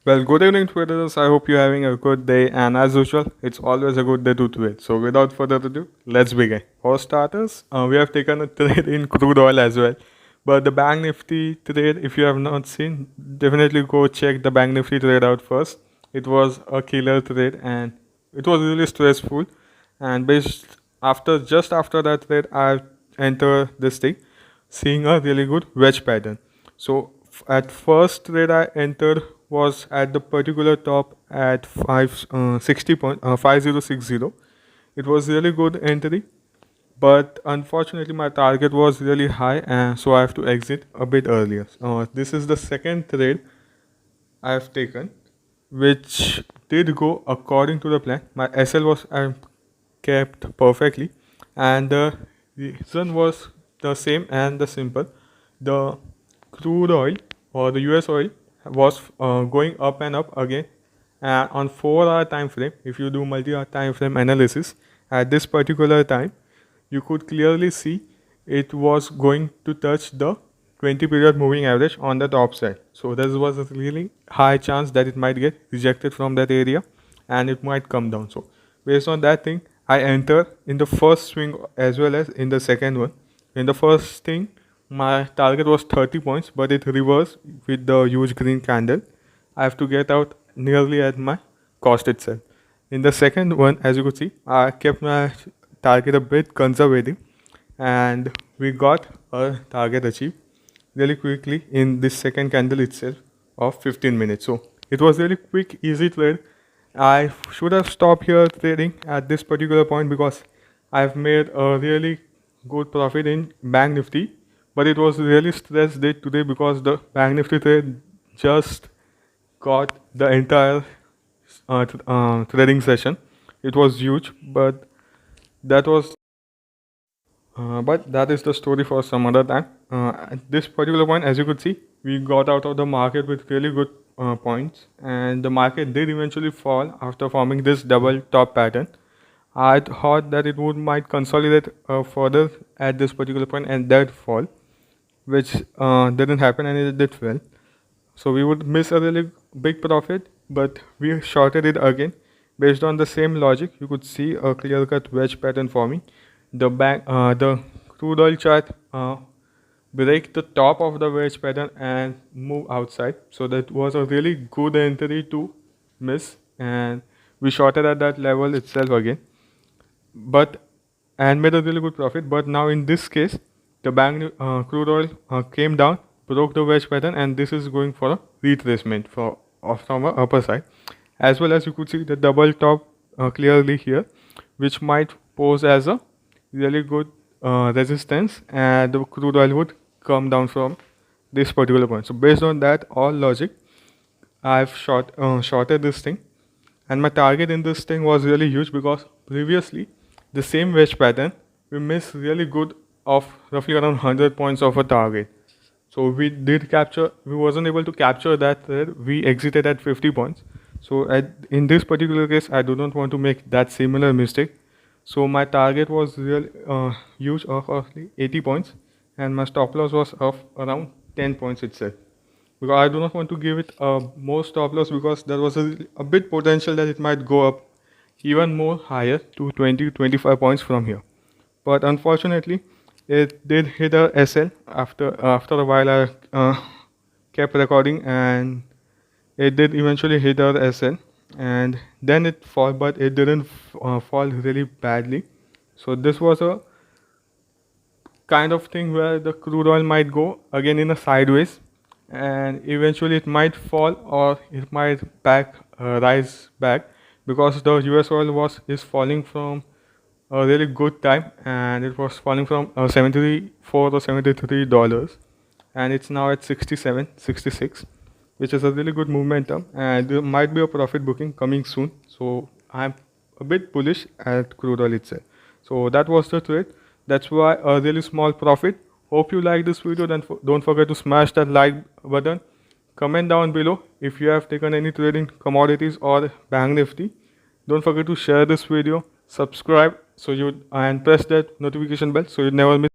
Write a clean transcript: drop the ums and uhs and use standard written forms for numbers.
Well, good evening, traders. I hope you're having a good day. And as usual, it's always a good day to trade. So, without further ado, let's begin. For starters, we have taken a trade in crude oil as well. But the Bank Nifty trade, if you have not seen, definitely go check the Bank Nifty trade out first. It was a killer trade and it was really stressful. And just after that trade, I entered this thing, seeing a really good wedge pattern. So at first trade I entered was at the particular top at 5060. It was really good entry, but unfortunately my target was really high, and so I have to exit a bit earlier. This is the second trade I have taken, which did go according to the plan. My SL was kept perfectly, and the reason was the same and the simple. The crude oil or the US oil was going up and up again, and on 4-hour time frame, if you do multi-hour time frame analysis at this particular time, you could clearly see it was going to touch the 20 period moving average on the top side. So there was a really high chance that it might get rejected from that area and it might come down. So based on that thing, I enter in the first swing as well as in the second one. In the first thing, my target was 30 points, but it reversed with the huge green candle. I have to get out nearly at my cost itself. In the second one, as you could see, I kept my target a bit conservative and we got a target achieved really quickly in this second candle itself of 15 minutes. So it was really quick, easy trade. I should have stopped here trading at this particular point because I've made a really good profit in Bank Nifty, but it was really stressed day today because the Bank Nifty trade just got the entire trading session. It was huge, but that was but that is the story for some other time. At this particular point, as you could see, we got out of the market with really good points, and the market did eventually fall after forming this double top pattern. I thought that it might consolidate further at this particular point and that fall, which didn't happen, and it did fall. So we would miss a really big profit, but we shorted it again. Based on the same logic, you could see a clear-cut wedge pattern forming. The crude oil chart break the top of the wedge pattern and move outside. So that was a really good entry to miss, and we shorted at that level itself again, and made a really good profit. But now in this case, the crude oil came down, broke the wedge pattern, and this is going for a retracement from our upper side, as well as you could see the double top clearly here, which might pose as a really good resistance, and the crude oil would come down from this particular point. So based on that all logic, I've shorted this thing, and my target in this thing was really huge because previously the same wedge pattern we missed really good of roughly around 100 points of a target. So we wasn't able to capture that trade. We exited at 50 points. So in this particular case, I do not want to make that similar mistake. So my target was really huge of roughly 80 points, and my stop loss was of around 10 points itself. Because I do not want to give it more stop loss because there was a bit potential that it might go up even more higher to 20-25 points from here. But unfortunately, it did hit a SL after a while. I kept recording, and it did eventually hit our SL, and then it fall, but it didn't fall really badly. So this was a kind of thing where the crude oil might go again in a sideways, and eventually it might fall or it might rise back, because the US oil is falling from a really good time, and it was falling from $74 or $73, and it's now at 67, 66, which is a really good momentum, and there might be a profit booking coming soon. So I'm a bit bullish at crude oil itself. So that was the trade. That's why a really small profit. Hope you like this video. Then don't forget to smash that like button. Comment down below if you have taken any trade in commodities or Bank Nifty. Don't forget to share this video, subscribe and press that notification bell so you never miss